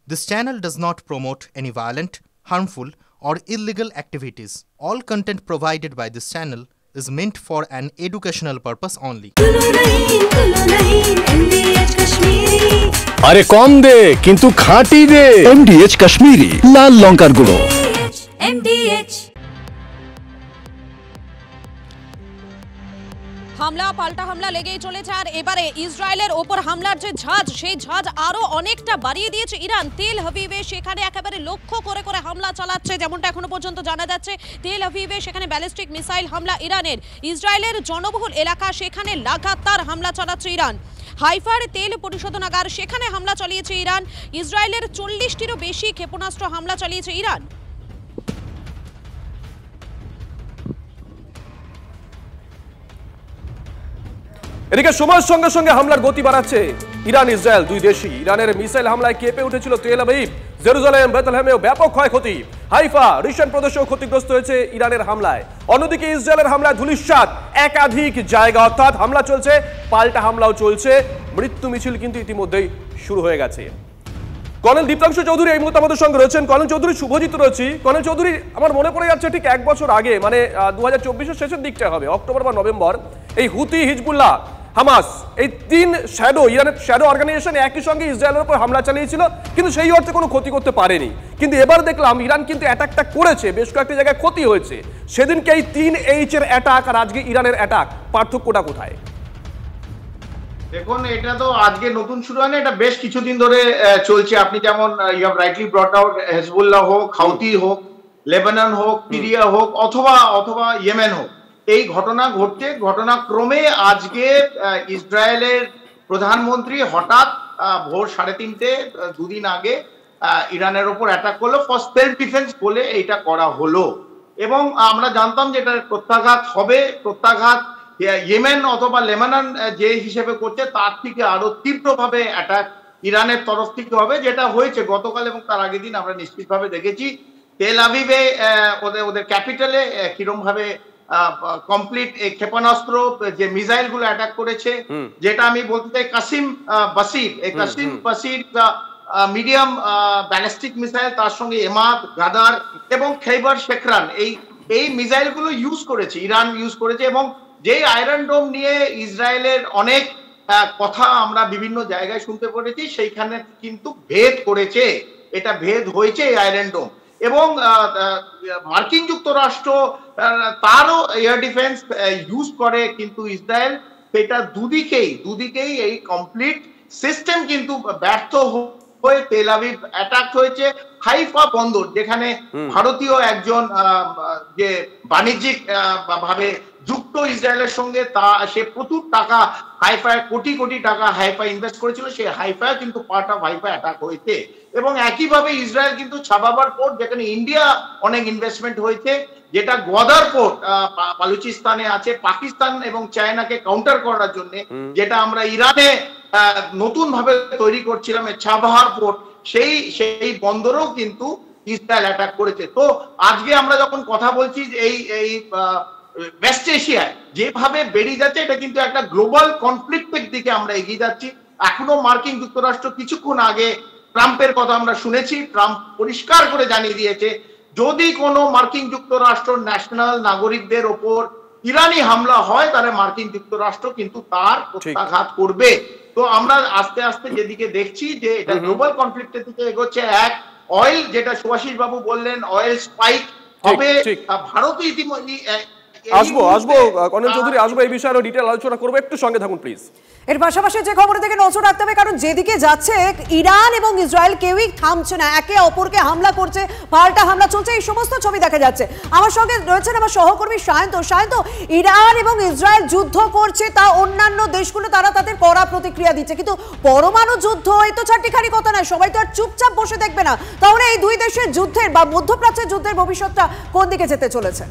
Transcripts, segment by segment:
This channel does not promote any violent, harmful, or illegal activities. All content provided by this channel is meant for an educational purpose only. আরে কম দে কিন্তু খাঁটি দে MDH Kashmiri লাল লঙ্কার গুঁড়ো। MDH হামলা পাল্টা হামলা লেগেই চলেছে আর এবারে ইসরায়েলের ওপর হামলার যে ঝাঁজ সেই ঝাঁজ আরো অনেকটা বাড়িয়ে দিয়েছে ইরান। তেল আভিভে সেখানে একেবারে লক্ষ্য করে করে হামলা চালাচ্ছে, যেমনটা এখনো পর্যন্ত জানা যাচ্ছে। তেল আভিভে সেখানে ব্যালিস্টিক মিসাইল হামলা ইরানের, ইসরায়েলের জনবহুল এলাকা সেখানে লাগাতার হামলা চালাচ্ছে ইরান। হাইফার তেল পরিশোধনাগার সেখানে হামলা চালিয়েছে ইরান। ইসরায়েলের 40টিরও বেশি ক্ষেপণাস্ত্র হামলা চালিয়েছে ইরান। এদিকে সময়ের সঙ্গে সঙ্গে হামলার গতি বাড়াচ্ছে ইরান ইসরায়েল দুই দেশই। ইরানের মিসাইল হামলায় কেঁপে উঠেছিল তেল আভিভ, জেরুজালেম, বেথলেহেমেও ব্যাপক ক্ষয়ক্ষতি। হাইফা রিশন প্রদেশেও ক্ষতিগ্রস্ত হয়েছে ইরানের হামলায়। অন্যদিকে ইসরায়েলের হামলায় ধূলিসাৎ একাধিক জায়গা, অর্থাৎ হামলা চলছে, পাল্টা হামলাও চলছে। মৃত্যু মিছিল কিন্তু ইতিমধ্যেই শুরু হয়ে গেছে। কর্নেল দীপ্তাংশু চৌধুরী এই মুহূর্তে আমাদের সঙ্গে রয়েছেন। কর্নেল চৌধুরী, শুভজিৎ রয়েছি। কর্নেল চৌধুরী, আমার মনে পড়ে যাচ্ছে ঠিক 1 বছর আগে, মানে 2024-এর শেষের দিকটা হবে, অক্টোবর বা নভেম্বর, এই হুতি, হিজবুল্লাহ, হামাস, এই 3 শ্যাডো, ইরানের শ্যাডো অর্গানাইজেশন একই সঙ্গে ইসরায়েলের উপর হামলা চালিয়েছিল, কিন্তু সেই অর্থে কোনো ক্ষতি করতে পারেনি। কিন্তু এবার দেখলাম ইরান কিন্তু অ্যাটাকটা করেছে, বেশ কয়েকটি জায়গায় ক্ষতি হয়েছে। সেদিনকে এই 3H এর অ্যাটাক আর আজকে ইরানের অ্যাটাক, পার্থক্যটা কোথায়? দেখুন, এটা তো আজকে নতুন শুরু হয় না, এটা বেশ কিছুদিন ধরে চলছে। আপনি যেমন you have rightly brought out, Hezbollah হোক, হাউতি হোক, লেবানন হোক, সিরিয়া হোক, অথবা ইয়েমেন হোক, এই ঘটনা ঘটছে। ঘটনাক্রমে আজকে ইসরায়েলের প্রধানমন্ত্রী হঠাৎ ভোর 3:30 দুদিন আগে ইরানের ওপর অ্যাটাক করলো। ফর সেলফ ডিফেন্স বলে এইটা করা হলো, এবং আমরা জানতাম যে এটার প্রত্যাঘাত হবে। প্রত্যাঘাত ইয়েমেন অথবা লেবানন যে হিসেবে করছে তার থেকে আরো তীব্রভাবে অ্যাটাক ইরানের তরফ থেকে হবে, যেটা হয়েছে গতকাল এবং তার আগের দিন আমরা নিশ্চিতভাবে দেখেছি। তেল আভিভে ওদের ক্যাপিটালে কিরম ভাবে কমপ্লিট ক্ষেপণাস্ত্র যে মিসাইল গুলো অ্যাটাক করেছে, যেটা আমি বলতে চাই কাসিম বাসির মিডিয়াম ব্যালিস্টিক মিসাইল, তার সঙ্গে এমাদ, গাদার এবং খেইবার শেখরান, এই মিসাইল গুলো ইউজ করেছে, ইরান ইউজ করেছে। এবং যেই আয়রন ডোম নিয়ে ইসরায়েলের অনেক কথা আমরা বিভিন্ন জায়গায় শুনতে পেরেছি, সেইখানে কিন্তু ভেদ করেছে, এটা ভেদ হয়েছে এই আয়রন ডোম। এবং মার্কিন যুক্তরাষ্ট্র তারও এয়ার ডিফেন্স ইউজ করে, কিন্তু ইসরায়েল সেটা দুদিকেই এই কমপ্লিট সিস্টেম কিন্তু ব্যর্থ হয়ে তেল আভিভ অ্যাটাক হয়েছে। হাইফা বন্দর, যেখানে ভারতীয় একজন যে বাণিজ্যিক ভাবে যুক্ত ইসরায়েলের সঙ্গে, সে প্রচুর টাকা হাইফায়, কোটি কোটি টাকা হাইফা ইনভেস্ট করেছিল, সেই হাইফা কিন্তু পার্ট অফ হাইফা অ্যাটাক হয়েছে। এবং একইভাবে ইসরায়েল কিন্তু ছাবাবার পোর্ট, যেখানে ইন্ডিয়া অনেক ইনভেস্টমেন্ট হয়েছে, যেটা গোয়াদার পোর্ট বালুচিস্তানে আছে, পাকিস্তান এবং চায়নাকে কাউন্টার করার জন্য, যেটা আমরা ইরানে নতুন ভাবে তৈরি করছিলাম, ছাবাহার পোর্ট, সেই বন্দরও কিন্তু ইসরায়েল অ্যাটাক করেছে। তো আজকে আমরা যখন কথা বলছি যে এই ওয়েস্ট এশিয়ায় যেভাবে বেরিয়ে যাচ্ছে, এটা কিন্তু একটা গ্লোবাল কনফ্লিক্টের দিকে আমরা এগিয়ে যাচ্ছি। এখনো মার্কিন যুক্তরাষ্ট্র, কিছুক্ষণ আগে ট্রাম্পের কথা আমরা শুনেছি, ট্রাম্প পরিষ্কার করে জানিয়ে দিয়েছে যদি কোনো মার্কিন যুক্তরাষ্ট্র ন্যাশনাল নাগরিকদের ওপর ইরানি হামলা হয়, তাহলে মার্কিন যুক্তরাষ্ট্র কিন্তু তার প্রত্যাঘাত করবে। তো আমরা আস্তে আস্তে যেদিকে দেখছি যে এটা গ্লোবাল কনফ্লিক্টের দিকে এগোচ্ছে। এক, অয়েল, যেটা সুভাষিস বাবু বললেন, অয়েল স্পাইক হবে। ভারত ইতিমধ্যে আসবো কর্নেল চৌধুরী, আসবো এই বিষয়ে আরো ডিটেইল আলোচনা করবো, একটু সঙ্গে থাকুন প্লিজ। এর পাশাপাশি যে খবরের দিকে নজর রাখতে হবে, কারণ যেদিকে যাচ্ছে ইরান এবং ইসরায়েল কেউই থামছে না, একে অপরকে হামলা করছে, পাল্টা হামলা চলছে, এই সমস্ত ছবি দেখা যাচ্ছে। আমার সঙ্গে রয়েছেন আমার সহকর্মী সায়ন্ত। ইরান এবং ইসরায়েল যুদ্ধ করছে, তা অন্যান্য দেশগুলো তারা তাদের কড়া প্রতিক্রিয়া দিচ্ছে, কিন্তু পরমাণু যুদ্ধ এই তো চারটিখানি কথা নয়, সবাই তো আর চুপচাপ বসে দেখবে না। তাহলে এই দুই দেশের যুদ্ধের বা মধ্যপ্রাচ্যের যুদ্ধের ভবিষ্যৎটা কোন দিকে যেতে চলেছে?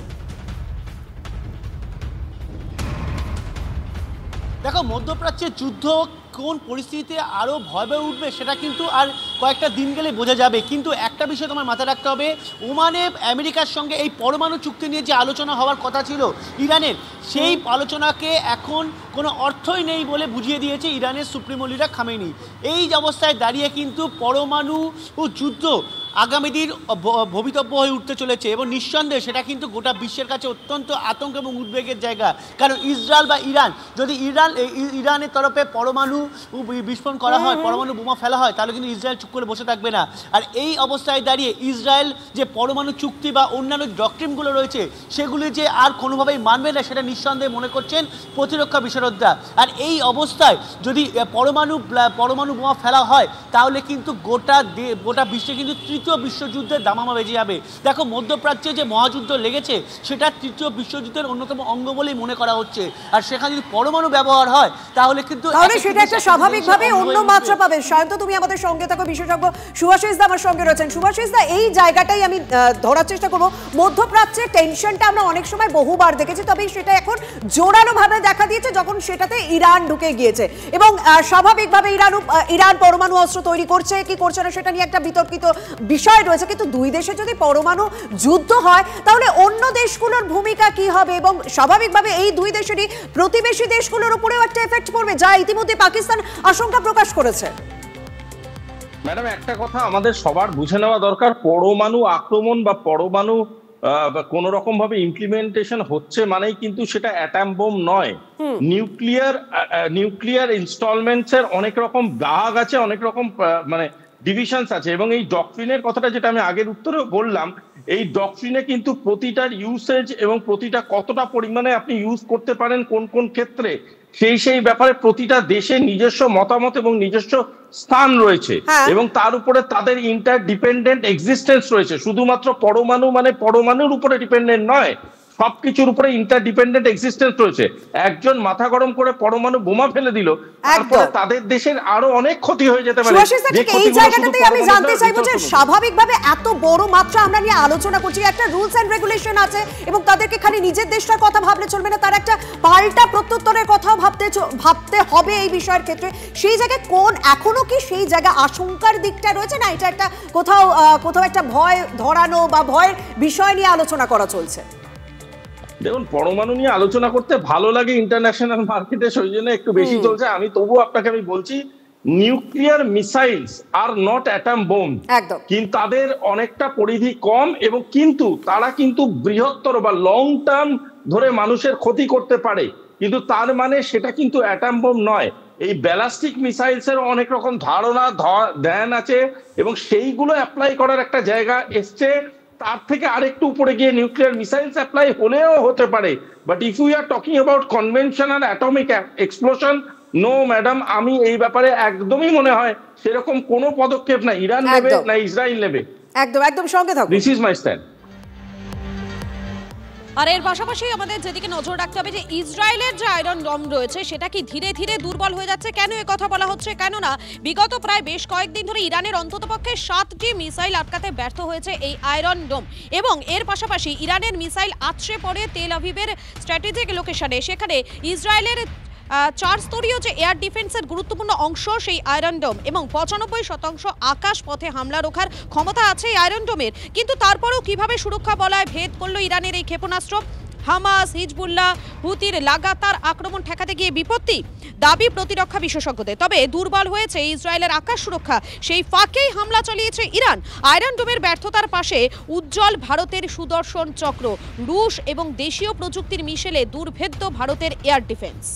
দেখো, মধ্যপ্রাচ্যের যুদ্ধ কোন পরিস্থিতিতে আরও ভয়াবহ উঠবে সেটা কিন্তু আর কয়েকটা দিন গেলে বোঝা যাবে। কিন্তু একটা বিষয় তোমার মাথায় রাখতে হবে, ওমানে আমেরিকার সঙ্গে এই পরমাণু চুক্তি নিয়ে যে আলোচনা হওয়ার কথা ছিল ইরানের, সেই আলোচনাকে এখন কোনো অর্থই নেই বলে বুঝিয়ে দিয়েছে ইরানের সুপ্রিমো লিডার খামেনি। এই অবস্থায় দাঁড়িয়ে কিন্তু পরমাণু যুদ্ধ আগামী দিন ভবিতব্য হয়ে উঠতে চলেছে এবং নিঃসন্দেহে সেটা কিন্তু গোটা বিশ্বের কাছে অত্যন্ত আতঙ্ক এবং উদ্বেগের জায়গা। কারণ ইসরায়েল বা ইরান, যদি ইরানের তরফে পরমাণু বিস্ফোরণ করা হয়, পরমাণু বোমা ফেলা হয়, তাহলে কিন্তু ইসরায়েল চুপ করে বসে থাকবে না। আর এই অবস্থায় দাঁড়িয়ে ইসরায়েল যে পরমাণু চুক্তি বা অন্যান্য ডক্ট্রিনগুলো রয়েছে সেগুলি যে আর কোনোভাবেই মানবে না, সেটা নিঃসন্দেহে মনে করছেন প্রতিরক্ষা বিশারদরা। আর এই অবস্থায় যদি পরমাণু বোমা ফেলা হয় তাহলে কিন্তু গোটা বিশ্বে কিন্তু তৃতীয় বিশ্বযুদ্ধের দামামা বেজে যাবে। দেখো, মধ্যপ্রাচ্যে যে মহাযুদ্ধ লেগেছে সেটা তৃতীয় বিশ্বযুদ্ধের অন্যতম অঙ্গ বলেই মনে করা হচ্ছে। আর সেখানে যদি পরমাণু ব্যবহার হয় তাহলে কিন্তু সেটা একটা স্বাভাবিকভাবে অন্য মাত্রা পাবে। সায়ন্ত, তুমি আমাদের সঙ্গে থাকো, বিশেষজ্ঞ সুভাষিস দা আমার সঙ্গে রয়েছেন। সুভাষিস দা, এই জায়গাটাই আমি ধরার চেষ্টা করবো। মধ্যপ্রাচ্যের টেনশনটা আমরা অনেক সময় বহুবার দেখেছি, তবে সেটা এখন জোরালো ভাবে দেখা দিয়েছে যখন সেটাতে ইরান ঢুকে গিয়েছে এবং স্বাভাবিকভাবে ইরান পরমাণু অস্ত্র তৈরি করছে কি করছে না সেটা নিয়ে একটা বিতর্কিত বিষয় রয়েছে। কিন্তু দুই দেশে যদি পরমাণু যুদ্ধ হয় তাহলে অন্য দেশগুলোর ভূমিকা কি হবে এবং স্বাভাবিকভাবে এই দুই দেশেরই প্রতিবেশী দেশগুলোর উপরেও একটা এফেক্ট পড়বে, যা ইতিমধ্যে পাকিস্তান আশঙ্কা প্রকাশ করেছে। ম্যাডাম, একটা কথা আমাদের সবার বুঝে নেওয়া দরকার, পরমাণু আক্রমণ বা পরমাণু কোন রকম ভাবে ইমপ্লিমেন্টেশন হচ্ছে মানেই কিন্তু সেটা অ্যাটম বোম নয়। নিউক্লিয়ার ইনস্টলমেন্টস এর অনেক রকম ভাগ আছে, অনেক রকম মানে ডিভিশনস আছে এবং এই ডক্ট্রিনের কথাটা যেটা আমি আগের উত্তরে বললাম, এই ডক্ট্রিনে কিন্তু প্রতিটার ইউসেজ এবং প্রতিটা কতটা পরিমাণে আপনি ইউজ করতে পারেন কোন কোন ক্ষেত্রে সেই ব্যাপারে প্রতিটা দেশের নিজস্ব মতামত এবং নিজস্ব স্থান রয়েছে এবং তার উপরে তাদের ইন্টারডিপেন্ডেন্ট এক্সিস্টেন্স রয়েছে। শুধুমাত্র পরমাণু মানে পরমাণুর উপরে ডিপেন্ডেন্ট নয়, সবকিছুর উপরে ইন্টারডিপেন্ডেন্ট এক্সিস্টেন্স রয়েছে। একজন মাথা গরম করে পরমাণু বোমা ফেলে দিল, তারপরে তাদের দেশের আরো অনেক ক্ষতি হয়ে যেতে পারে। এই জায়গাটাতে আমি জানতে চাইবো যে স্বাভাবিকভাবে এত বড় মাত্রা আমরা নিয়ে আলোচনা করছি, একটা রুলস এন্ড রেগুলেশন আছে এবং তাদেরকে খালি নিজের দেশটার কথা ভাবলে চলবে না, তার একটা পাল্টা প্রত্যুত্তরের কথাও ভাবতে হবে এই বিষয়ের ক্ষেত্রে। সেই জায়গায় এখনো কি সেই জায়গা আশঙ্কার দিকটা রয়েছে, না এটা একটা কোথাও একটা ভয় ধরানো বা ভয়ের বিষয় নিয়ে আলোচনা করা চলছে? দেখুন, পরমাণু নিয়ে আলোচনা করতে ভালো লাগে, ইন্টারন্যাশনাল মার্কেটে সেই জন্য একটু বেশি চলছে। আমি তবুও আপনাকে বলছি, nuclear missiles are not atom bomb, কিন্তু তাদের অনেকটা পরিধি কম এবং কিন্তু তারা কিন্তু বৃহত্তর বা লং টার্ম ধরে মানুষের ক্ষতি করতে পারে, কিন্তু তার মানে সেটা কিন্তু অ্যাটম বোম নয়। এই ব্যালাস্টিক মিসাইলস এর অনেক রকম ধারণা ধ্যান আছে এবং সেইগুলো অ্যাপ্লাই করার একটা জায়গা এসছে। তার থেকে আরেকটু উপরে গিয়ে নিউক্লিয়ার মিসাইলস অ্যাপ্লাই হলেও হতে পারে, but if you are talking about conventional atomic explosion, no madam, আমি এই ব্যাপারে একদমই মনে হয় সেরকম কোনো পদক্ষেপ না ইরান নেবে না ইসরায়েল নেবে। একদম সঙ্গে থাকুন, দিস ইজ মাই স্ট্যান্ড। আর এর পাশাপাশি আমাদের যেদিকে নজর রাখতে হবে যে ইসরায়েলের যে আয়রন ডোম রয়েছে সেটা কি ধীরে ধীরে দুর্বল হয়ে যাচ্ছে। কেন এ কথা বলা হচ্ছে? কেননা বিগত প্রায় বেশ কয়েকদিন ধরে ইরানের অন্ততপক্ষে 7টি মিসাইল আটকাতে ব্যর্থ হয়েছে এই আয়রন ডোম এবং এর পাশাপাশি ইরানের মিসাইল আছড়ে পড়ে তেল আভিভের স্ট্র্যাটেজিক লোকেশনে। সেখানে ইসরায়েলের 4 স্তরীয় যে এয়ার ডিফেন্সের গুরুত্বপূর্ণ অংশ সেই আয়রন ডোম এবং 95% আকাশ পথে হামলা রোখার ক্ষমতা আছে এই আয়রন ডোমের। কিন্তু তারপরেও কিভাবে সুরক্ষা বলয় ভেদ করলো ইরানের এই ক্ষেপণাস্ত্র? হামাস, হিজবুল্লাহ, হুতির লাগাতার আক্রমণ ঠেকাতে গিয়ে বিপত্তি, দাবি প্রতিরক্ষা বিশেষজ্ঞদের। তবে দুর্বল হয়েছে ইসরায়েলের আকাশ সুরক্ষা, সেই ফাঁকেই হামলা চালিয়েছে ইরান। আয়রন ডোমের ব্যর্থতার পাশে উজ্জ্বল ভারতের সুদর্শন চক্র, রুশ এবং দেশীয় প্রযুক্তির মিশেলে দুর্ভেদ্য ভারতের air defence.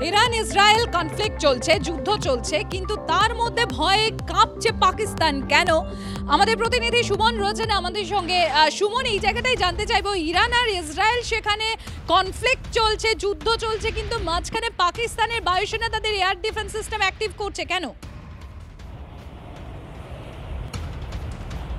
Iran Israel conflict চলছে, যুদ্ধ চলছে, কিন্তু তার মধ্যে ভয়ে কাঁপছে পাকিস্তান কেন? আমাদের প্রতিনিধি সুমন রয়েছেন আমাদের সঙ্গে। সুমন, এই জায়গাটাই জানতে চাইবো, ইরান আর ইসরায়েল সেখানে কনফ্লিক্ট চলছে, যুদ্ধ চলছে, কিন্তু মাঝখানে পাকিস্তানের বায়ুসেনা তাদের এয়ার ডিফেন্স সিস্টেম অ্যাক্টিভ করছে কেন?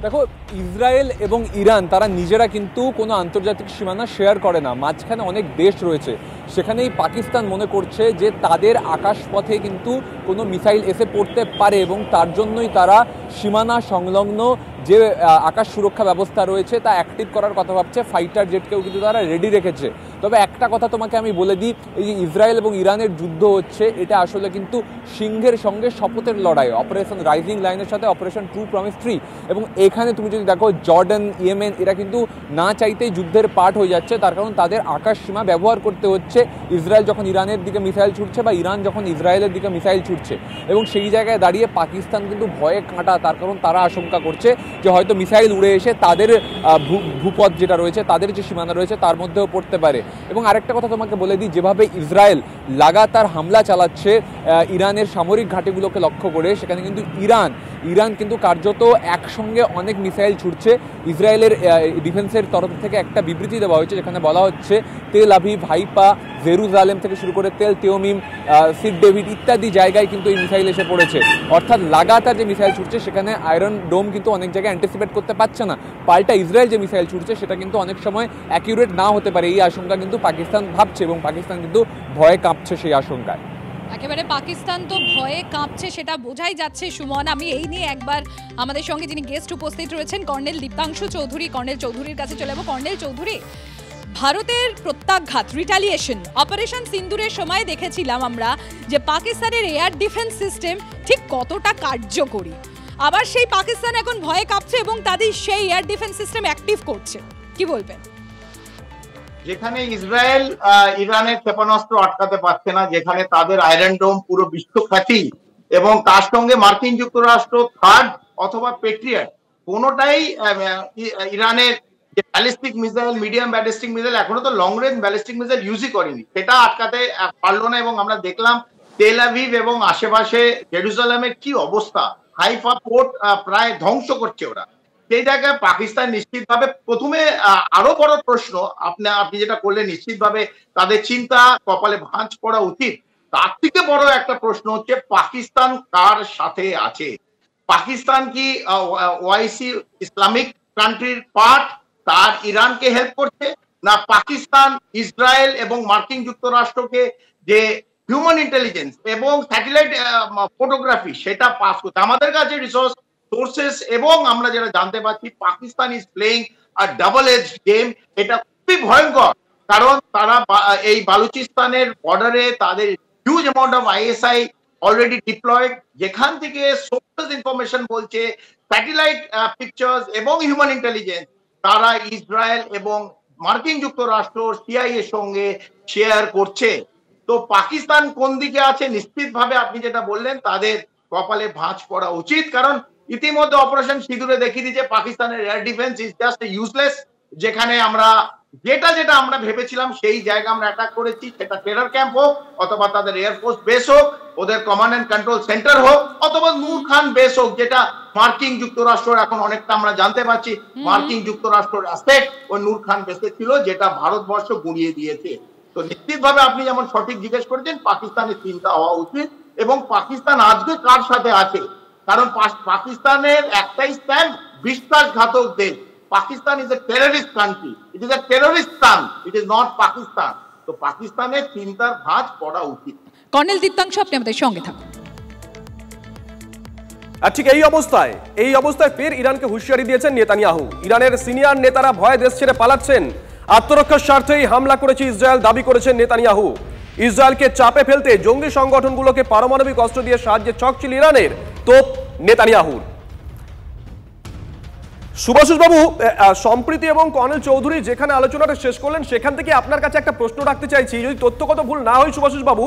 দেখো, ইসরায়েল এবং ইরান তারা নিজেরা কিন্তু কোনো আন্তর্জাতিক সীমানা শেয়ার করে না, মাঝখানে অনেক দেশ রয়েছে। সেখানেই পাকিস্তান মনে করছে যে তাদের আকাশপথে কিন্তু কোনো মিসাইল এসে পড়তে পারে এবং তার জন্যই তারা সীমানা সংলগ্ন যে আকাশ সুরক্ষা ব্যবস্থা রয়েছে তা অ্যাক্টিভ করার কথা ভাবছে, ফাইটার জেটকেও কিন্তু তারা রেডি রেখেছে। তবে একটা কথা তোমাকে আমি বলে দিই, এই যে ইসরায়েল এবং ইরানের যুদ্ধ হচ্ছে, এটা আসলে কিন্তু সিংহের সঙ্গে শপথের লড়াই। অপারেশন রাইজিং লাইনের সাথে অপারেশন ট্রু প্রমিস 3, এবং এখানে তুমি যদি দেখো জর্ডান, ইয়েমেন এরা কিন্তু না চাইতেই যুদ্ধের পার্ট হয়ে যাচ্ছে। তার কারণ তাদের আকাশ সীমা ব্যবহার করতে হচ্ছে ইসরায়েল যখন ইরানের দিকে মিসাইল ছুটছে বা ইরান যখন ইসরায়েলের দিকে মিসাইল ছুটছে, এবং সেই জায়গায় দাঁড়িয়ে পাকিস্তান কিন্তু ভয়ে কাঁটা। তার কারণ তারা আশঙ্কা করছে যে হয়তো মিসাইল উড়ে এসে তাদের ভূপথ যেটা রয়েছে, তাদের যে সীমানা রয়েছে তার মধ্যেও পড়তে পারে। এবং আরেকটা কথা তোমাকে বলে দিই, যেভাবে ইসরায়েল লাগাতার হামলা চালাচ্ছে ইরানের সামরিক ঘাঁটিগুলোকে লক্ষ্য করে, সেখানে কিন্তু ইরান কিন্তু কার্যত একসঙ্গে অনেক মিসাইল ছুটছে। ইসরায়েলের ডিফেন্সের তরফ থেকে একটা বিবৃতি দেওয়া হয়েছে, যেখানে বলা হচ্ছে তেল আভিভ, হাইফা, জেরুজালেম থেকে শুরু করে তেল তেওমিম, সিট ডেভিড ইত্যাদি জায়গায় কিন্তু এই মিসাইল এসে পড়েছে। অর্থাৎ লাগাতার যে মিসাইল ছুটছে সেখানে আয়রন ডোম কিন্তু অনেক জায়গায় অ্যান্টিসিপেট করতে পারছে না। পাল্টা ইসরায়েল যে মিসাইল ছুটছে সেটা কিন্তু অনেক সময় অ্যাকিউরেট না হতে পারে, এই আশঙ্কা কিন্তু পাকিস্তান ভাবছে, এবং পাকিস্তান কিন্তু ভয়ে কাঁপছে সেই আশঙ্কায়। একেবারে পাকিস্তান তো ভয়ে কাঁপছে, সেটা বোঝাই যাচ্ছে সুমন। আমি এই নিয়ে একবার আমাদের সঙ্গে যিনি গেস্ট উপস্থিত রয়েছেন কর্নেল দীপ্তাংশু চৌধুরী, কর্নেল চৌধুরীর কাছে চলে যাবো। কর্নেল চৌধুরী, ভারতের প্রত্যাঘাত রিটালিয়েশন অপারেশন সিন্দুরের সময় দেখেছিলাম আমরা যে পাকিস্তানের এয়ার ডিফেন্স সিস্টেম ঠিক কতটা কার্যকরী। আবার সেই পাকিস্তান এখন ভয়ে কাঁপছে এবং তাদের সেই এয়ার ডিফেন্স সিস্টেম অ্যাক্টিভ করছে, কি বলবেন? যেখানে ইসরায়েল ইরানের ক্ষেপণাস্ত্র আটকাতে পারছে না, যেখানে তাদের আয়রন ডোম পুরো বিশ্বখ্যাতি, এবং তার সঙ্গে মার্কিন যুক্তরাষ্ট্র থার্ড অথবা পেট্রিয়ট কোনোটাই ইরানের যে ballistic missile, medium ballistic missile, এখনো তো লং রেঞ্জ ব্যালিস্টিক মিসাইল ইউজই করেনি, সেটা আটকাতে পারলো না। এবং আমরা দেখলাম তেল আভিভ এবং আশেপাশে জেরুজালেমের কি অবস্থা, হাইফা পোর্ট প্রায় ধ্বংস করছে ওরা। সেই জায়গায় পাকিস্তান নিশ্চিতভাবে প্রথমে আরো বড় প্রশ্ন, আপনি যেটা করলেন, নিশ্চিতভাবে তাদের চিন্তা কপালে ভাঁজ পড়া উচিত। তার থেকে বড় একটা প্রশ্ন হচ্ছে পাকিস্তান কার সাথে আছে? পাকিস্তান কি ওআইসি ইসলামিক কান্ট্রির পার্ট, তার ইরানকে হেল্প করছে, না পাকিস্তান ইসরায়েল এবং মার্কিন যুক্তরাষ্ট্রকে যে হিউম্যান ইন্টেলিজেন্স এবং স্যাটেলাইট ফটোগ্রাফি সেটা পাস করছে? আমাদের কাছে রিসোর্স সোর্সেস এবং আমরা যেটা জানতে পারছি, Pakistan is playing a double edge game. এটা খুবই ভয়ঙ্কর, কারণ তারা এই বালুচিস্তানের বর্ডারে তাদের huge amount of ISI already deployed, যেখান থেকে সোর্সেস ইনফরমেশন বলছে স্যাটেলাইট পিকচার্স এবং হিউম্যান ইন্টেলিজেন্স তারা ইসরায়েল এবং মার্কিন যুক্তরাষ্ট্র সিআইএ এর সঙ্গে শেয়ার করছে। তো পাকিস্তান কোন দিকে আছে? নিশ্চিতভাবে আপনি যেটা বললেন, তাদের কপালে ভাঁজ পড়া উচিত, কারণ ইতিমধ্যে অপারেশন সিঁদুরে দেখিয়ে দিয়েছে পাকিস্তানের air defence is just useless. যেখানে আমরা যেটা আমরা ভেবেছিলাম সেই জায়গা আমরা অ্যাটাক করেছি, সেটা টেরর ক্যাম্প হোক, অথবা তাদের এয়ারফোর্স বেস হোক, ওদের কমান্ড এন্ড কন্ট্রোল সেন্টার হোক, অথবা নূর খান বেস হোক, যেটা মার্কিন যুক্তরাষ্ট্র এখন অনেকটা আমরা জানতে পারছি মার্কিন যুক্তরাষ্ট্রের অ্যাসপেক্ট ওই নূর খান বেসে ছিল, যেটা ভারতবর্ষ গুঁড়িয়ে দিয়েছে। তো নিশ্চিতভাবে আপনি যেমন সঠিক জিজ্ঞেস করেছেন, পাকিস্তানের চিন্তা হওয়া উচিত, এবং পাকিস্তান আজকে কার সাথে আছে? কারণ পাকিস্তানের একটাই স্ট্যান্ড, বিশ্বাসঘাতক দেশ। Pakistan is a terrorist country, it is a terrorist স্থান, ইট ইজ নট পাকিস্তান। তো পাকিস্তানের চিন্তার ভাঁজ পড়া উচিত। কর্নেল দীপ্তাংশু, আপনি আমাদের সঙ্গে থাকুন। আর ঠিক এই অবস্থায় ফের ইরানকে হুঁশিয়ারি দিয়েছেন নেতানিয়াহু। ইরানের সিনিয়র নেতারা ভয়ে দেশ ছেড়ে পালাচ্ছেন, আত্মরক্ষার স্বার্থেই হামলা করেছে ইসরায়েল দাবি করেছেন নেতানিয়াহু। ইসরায়েলকে চাপে ফেলতে জঙ্গি সংগঠনগুলোকে পারমাণবিক অস্ত্র দিয়ে সাহায্যের ছক ছিল ইরানের, তোপ নেতানিয়াহুর। সুভাষিস বাবু, সম্প্রীতি এবং কর্নেল চৌধুরী যেখানে আলোচনাটা শেষ করলেন, সেখান থেকে আপনার কাছে একটা প্রশ্ন রাখতে চাইছি, যদি তথ্যগত ভুল না হয় সুভাষিস বাবু,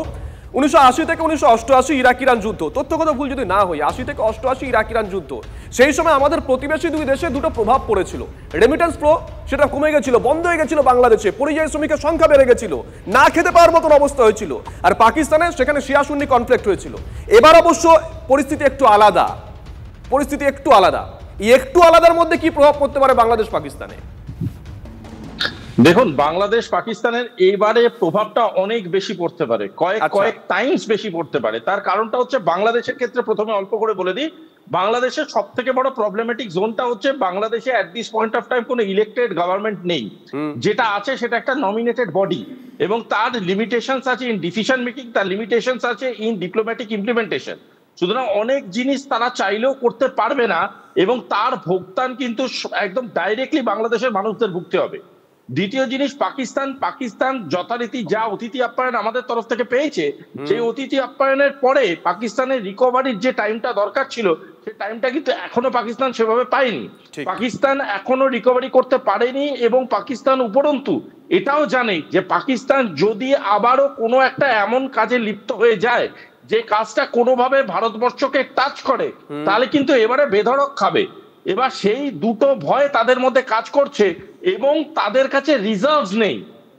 1980 থেকে 1988 ইরাক ইরান যুদ্ধ, তথ্যগত ভুল যদি না হয়, 80 থেকে 88 ইরাক ইরান যুদ্ধ, সেই সময় আমাদের প্রতিবেশী দুই দেশে দুটো প্রভাব পড়েছিল। রেমিটেন্স ফ্লো সেটা কমে গেছিল, বন্ধ হয়ে গেছিল বাংলাদেশে, পরিযায়ী শ্রমিকের সংখ্যা বেড়ে গেছিল, না খেতে পাওয়ার মতন অবস্থা হয়েছিল। আর পাকিস্তানে সেখানে শিয়া সুন্নি কনফ্লিক্ট হয়েছিল। এবার অবশ্য পরিস্থিতি একটু আলাদা, এই একটু আলাদার মধ্যে কি প্রভাব পড়তে পারে বাংলাদেশ পাকিস্তানে? দেখুন, বাংলাদেশ পাকিস্তানের এইবারে প্রভাবটা অনেক বেশি পড়তে পারে, কয়েক টাইমস বেশি পড়তে পারে। তার কারণটা হচ্ছে, বাংলাদেশের ক্ষেত্রে প্রথমে অল্প করে বলে দিই, বাংলাদেশের সব থেকে বড় প্রবলেমেটিক জোনটা হচ্ছে বাংলাদেশে at this point of time কোনো ইলেক্টেড গভর্নমেন্ট নেই। যেটা আছে সেটা একটা নমিনেটেড বডি, এবং তার লিমিটেশনস আছে ইন ডিসিশন মেকিং, তার লিমিটেশনস আছে ইন ডিপ্লোম্যাটিক ইমপ্লিমেন্টেশন। সুতরাং অনেক জিনিস তারা চাইলেও করতে পারবে না এবং তার ভোগতান কিন্তু একদম ডাইরেক্টলি বাংলাদেশের মানুষদের ভুগতে হবে। দ্বিতীয় জিনিস, পাকিস্তান যথারীতি যা অতিথি আপ্যায়ন আমাদের তরফ থেকে পেয়েছে, সেই অতিথি আপ্যায়নের পরে পাকিস্তানের রিকভারির যে টাইমটা দরকার ছিল সেই টাইমটা কিন্তু এখনো পাকিস্তান সেভাবে পায়নি। পাকিস্তান এখনো রিকভারি করতে পারেনি এবং পাকিস্তান উপরন্তু এটাও জানে যে পাকিস্তান যদি আবারও কোনো একটা এমন কাজে লিপ্ত হয়ে যায় যে কাজটা কোনোভাবে ভারতবর্ষকে টাচ করে, তাহলে কিন্তু এবারে বেধড়ক খাবে। এবার সেই দুটো ভয় তাদের মধ্যে কাজ করছে এবং তাদের কাছে রিজার্ভস নেই।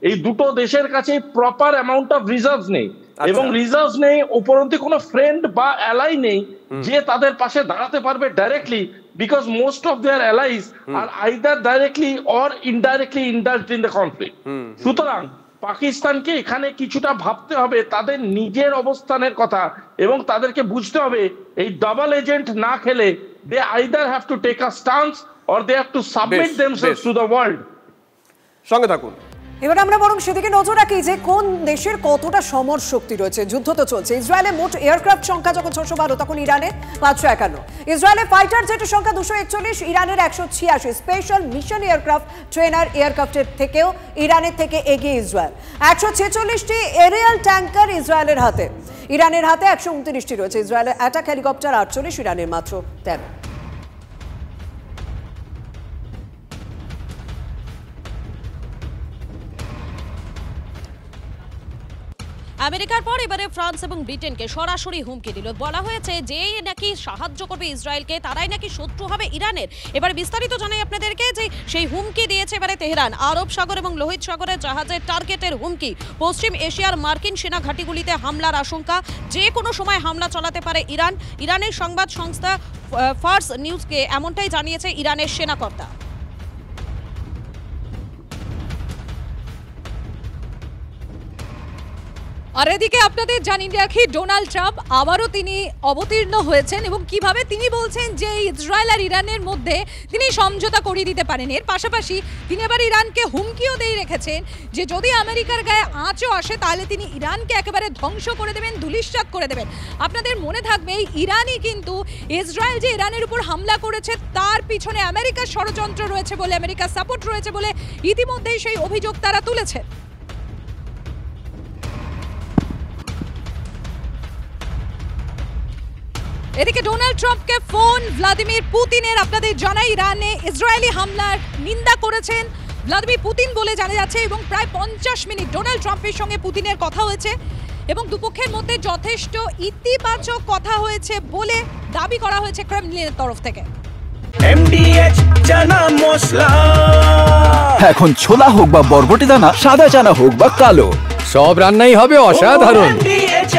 এই দুটো দেশের কাছে প্রপার অ্যামাউন্ট অফ রিজার্ভস নেই এবং রিজার্ভস নেই, উপরন্তু কোনো ফ্রেন্ড বা অ্যালাই নেই যে তাদের পাশে দাঁড়াতে পারবে directly, because most of their allies are either directly or indirectly involved in the conflict. সুতরাং পাকিস্তানকে এখানে কিছুটা ভাবতে হবে তাদের নিজের অবস্থানের কথা এবং তাদেরকে বুঝতে হবে এই ডাবল এজেন্ট না খেলে they either have to take a stance or they have to submit themselves to the world. সঙ্গে থাকুন। এবার আমরা বরং সেদিকে নজর রাখি যে কোন দেশের কতটা সমর শক্তি রয়েছে। যুদ্ধ তো চলছে। ইসরায়েলের মোট এয়ারক্রাফট সংখ্যা যখন 612 তখন ইরানে 551। ইসরায়েলের ফাইটার জেটের সংখ্যা 241, ইরানের 186। স্পেশাল মিশন এয়ারক্রাফট ট্রেনার এয়ারক্রাফটের থেকেও ইরানের থেকে এগিয়ে ইসরায়েল। 146টি এরিয়াল ট্যাঙ্কার ইসরায়েলের হাতে, ইরানের হাতে 129টি রয়েছে। ইসরায়েলের অ্যাটাক হেলিকপ্টার 48, ইরানের মাত্র 13। আমেরিকার পর এবারে ফ্রান্স এবং ব্রিটেনকে সরাসরি হুমকি দিল। বলা হয়েছে যে নাকি সাহায্য করবে ইসরায়েলকে তারাই নাকি শত্রু হবে ইরানের। এবার বিস্তারিত জানাই আপনাদেরকে যে সেই হুমকি দিয়েছে এবারে তেহরান। আরব সাগর এবং লোহিত সাগরের জাহাজের টার্গেটের হুমকি। পশ্চিম এশিয়ার মার্কিন সেনা ঘাঁটিগুলিতে হামলার আশঙ্কা, যে কোনো সময় হামলা চালাতে পারে ইরান। ইরানের সংবাদ সংস্থা ফার্স নিউজকে এমনটাই জানিয়েছে ইরানের সেনাকর্তা। আর এদিকে আপনাদের জানিয়ে রাখি, ডোনাল্ড ট্রাম্প আবারও তিনি অবতীর্ণ হয়েছেন এবং কিভাবে তিনি বলছেন যে ইসরায়েল আর ইরানের মধ্যে তিনি সমঝোতা করিয়ে দিতে পারেন। এর পাশাপাশি তিনি এবার ইরানকে হুমকিও দিয়ে রেখেছেন যে যদি আমেরিকার গায়ে আঁচও আসে তাহলে তিনি ইরানকে একেবারে ধ্বংস করে দেবেন, ধূলিসাৎ করে দেবেন। আপনাদের মনে থাকবে এই ইরানই কিন্তু ইসরায়েল যে ইরানের উপর হামলা করেছে তার পিছনে আমেরিকার ষড়যন্ত্র রয়েছে বলে, আমেরিকার সাপোর্ট রয়েছে বলে ইতিমধ্যেই সেই অভিযোগ তারা তুলেছে। এদিকে ডোনাল্ড ট্রাম্পকে ফোন ভ্লাদিমির পুতিনের। আপনাদের জানাই ইরানে ইসরায়েলি হামলার নিন্দা করেছেন ভ্লাদিমির পুতিন বলে জানা যাচ্ছে এবং প্রায় 50 মিনিট ডোনাল্ড ট্রাম্পের সঙ্গে পুতিনের কথা হয়েছে এবং দুপক্ষের মধ্যে যথেষ্ট ইতিবাচক কথা হয়েছে বলে দাবি করা হয়েছে ক্রেমলিনের তরফ থেকে। MDH চানা মশলা, এখন ছোলা হোক বা বরবটি দানা, সাদা চানা হোক বা কালো, সব রান্নাই হবে অসাধারণ। MDH